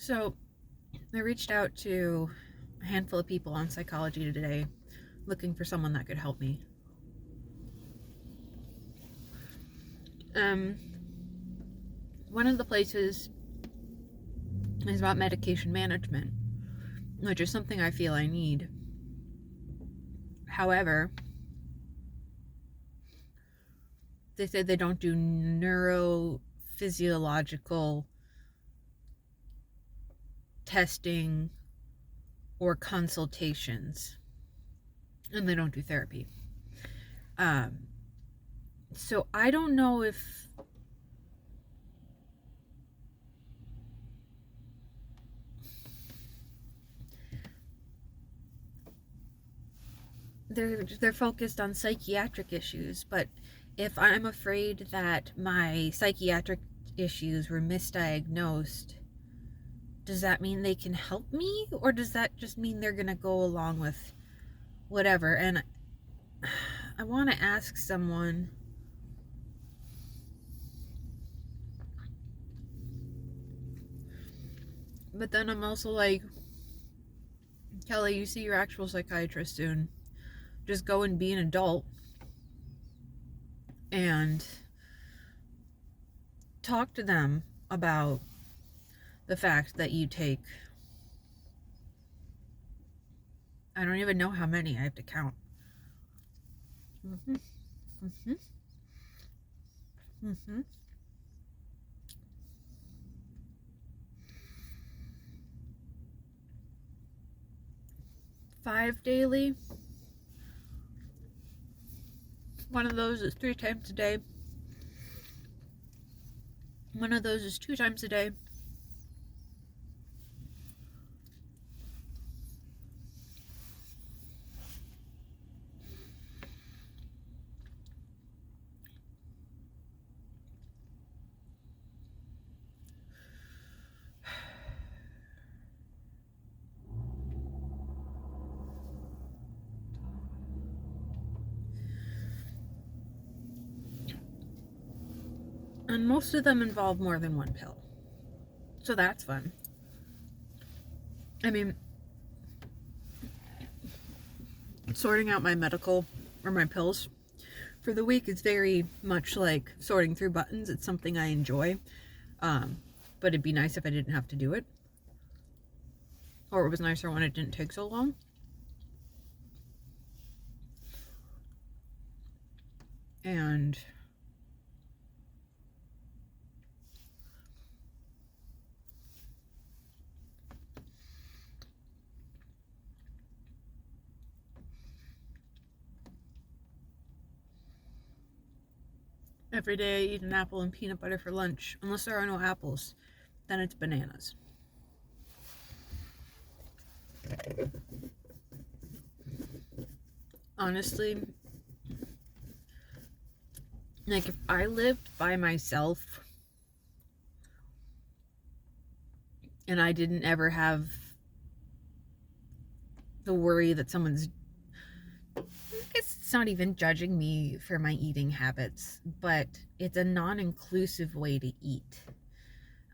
So I reached out to a handful of people on Psychology Today looking for someone that could help me. One of the places is about medication management, which is something I feel I need. However, they said they don't do neurophysiological testing or consultations, and they don't do therapy. So I don't know if they're focused on psychiatric issues, but if I'm afraid that my psychiatric issues were misdiagnosed, does that mean they can help me, or does that just mean they're gonna go along with whatever? And I want to ask someone, but then I'm also like, Kelly, you see your actual psychiatrist soon. Just go and be an adult and talk to them about the fact that you take, I don't even know how many, I have to count. 5 daily. One of those is 3 times a day. One of those is 2 times a day. And most of them involve more than one pill. So that's fun. I mean, sorting out my medical or my pills for the week is very much like sorting through buttons. It's something I enjoy. But it'd be nice if I didn't have to do it. Or it was nicer when it didn't take so long. And every day I eat an apple and peanut butter for lunch. Unless there are no apples, then it's bananas. Honestly, like if I lived by myself and I didn't ever have the worry that someone's, it's not even judging me for my eating habits, but it's a non-inclusive way to eat.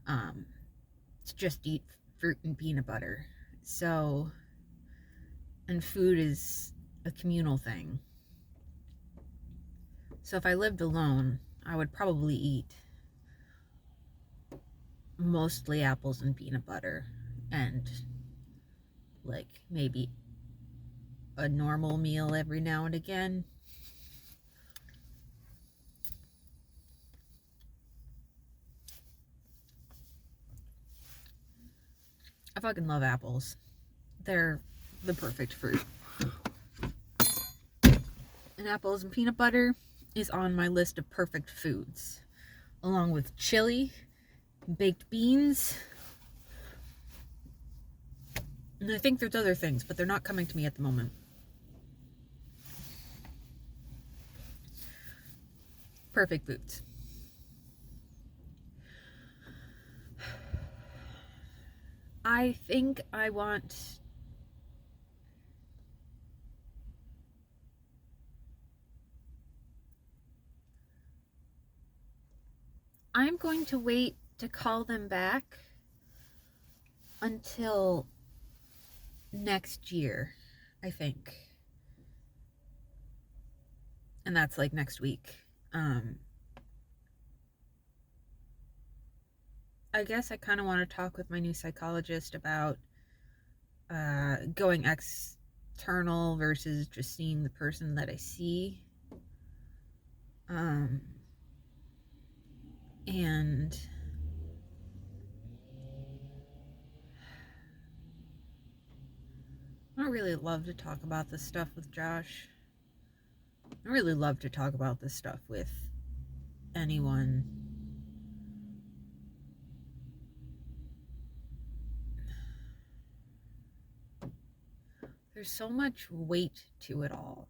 To just eat fruit and peanut butter. So, and food is a communal thing. So if I lived alone, I would probably eat mostly apples and peanut butter and like maybe a normal meal every now and again. I fucking love apples. They're the perfect fruit. And apples and peanut butter is on my list of perfect foods, along with chili, baked beans, and I think there's other things, but they're not coming to me at the moment. Perfect foods. I think I want I'm going to wait to call them back until next year, I think. And that's like next week. I guess I kind of want to talk with my new psychologist about going external versus just seeing the person that I see. And I don't really love to talk about this stuff with Josh. I really love to talk about this stuff with anyone. There's so much weight to it all.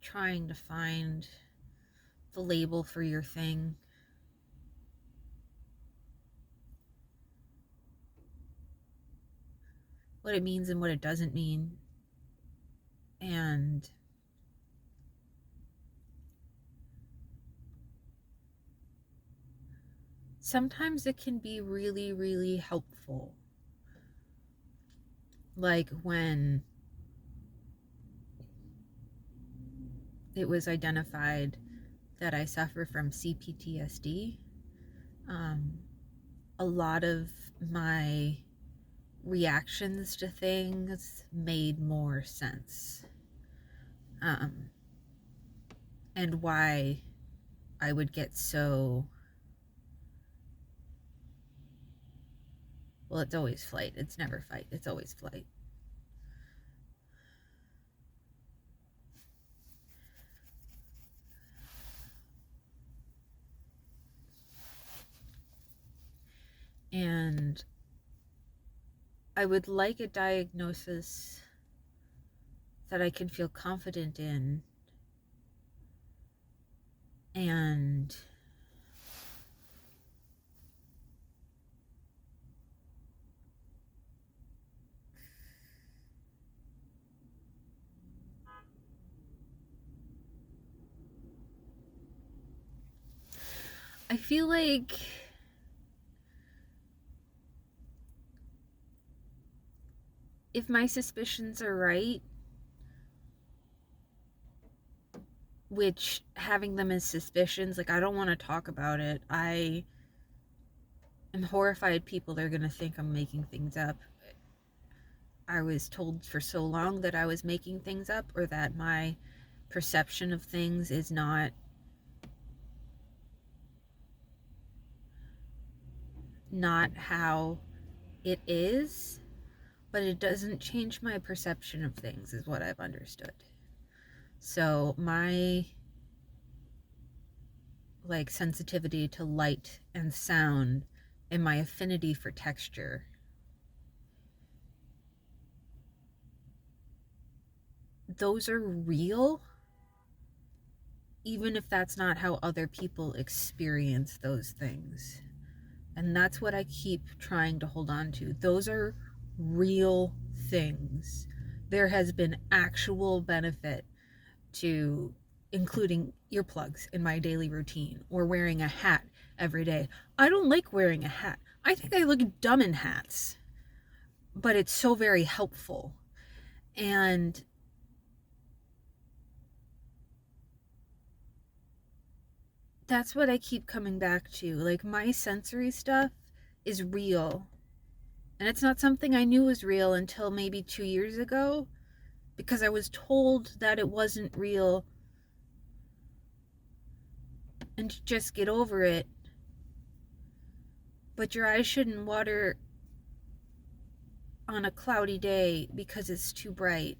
Trying to find the label for your thing. What it means and what it doesn't mean. And sometimes it can be really, really helpful. Like when it was identified that I suffer from CPTSD, a lot of my reactions to things made more sense. And why I would get so... Well, it's always flight. It's never fight. It's always flight. And I would like a diagnosis that I can feel confident in. And I feel like if my suspicions are right, which having them as suspicions, like I don't want to talk about it. I am horrified people are going to think I'm making things up. I was told for so long that I was making things up, or that my perception of things is not how it is, but it doesn't change my perception of things, is what I've understood. So my like sensitivity to light and sound and my affinity for texture, those are real, even if that's not how other people experience those things. And that's what I keep trying to hold on to. Those are real things. There has been actual benefit to including earplugs in my daily routine, or wearing a hat every day. I don't like wearing a hat. I think I look dumb in hats, but it's so very helpful. And that's what I keep coming back to. Like, my sensory stuff is real. And it's not something I knew was real until maybe 2 years ago, because I was told that it wasn't real and to just get over it. But your eyes shouldn't water on a cloudy day because it's too bright.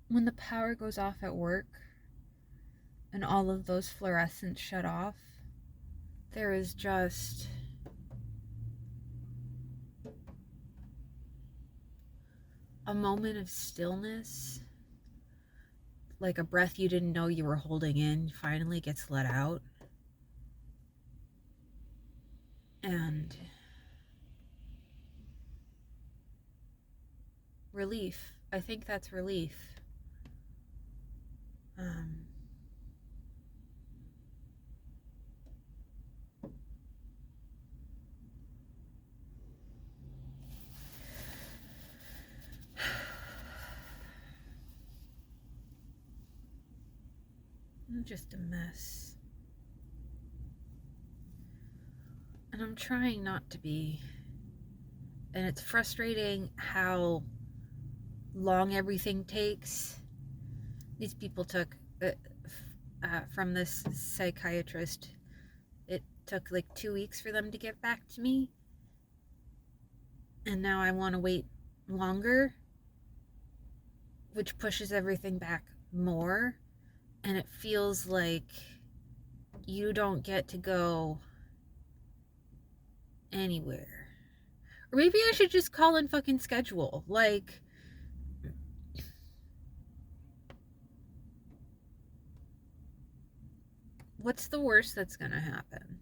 When the power goes off at work and all of those fluorescents shut off, there is just a moment of stillness, like a breath you didn't know you were holding in finally gets let out. And relief. I think that's relief. I'm just a mess. And I'm trying not to be. And it's frustrating how long everything takes. These people took, from this psychiatrist, it took like 2 weeks for them to get back to me. And now I want to wait longer, which pushes everything back more. And it feels like you don't get to go anywhere. Or maybe I should just call and fucking schedule. Like, what's the worst that's gonna happen?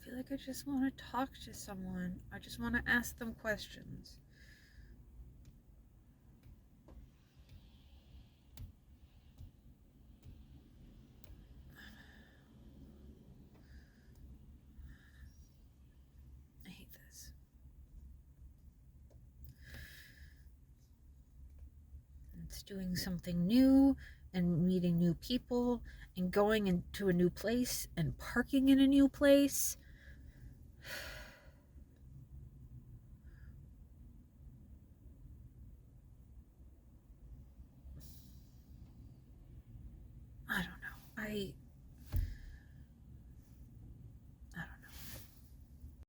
I feel like I just want to talk to someone. I just want to ask them questions. I hate this. It's doing something new and meeting new people and going into a new place and parking in a new place. I don't know.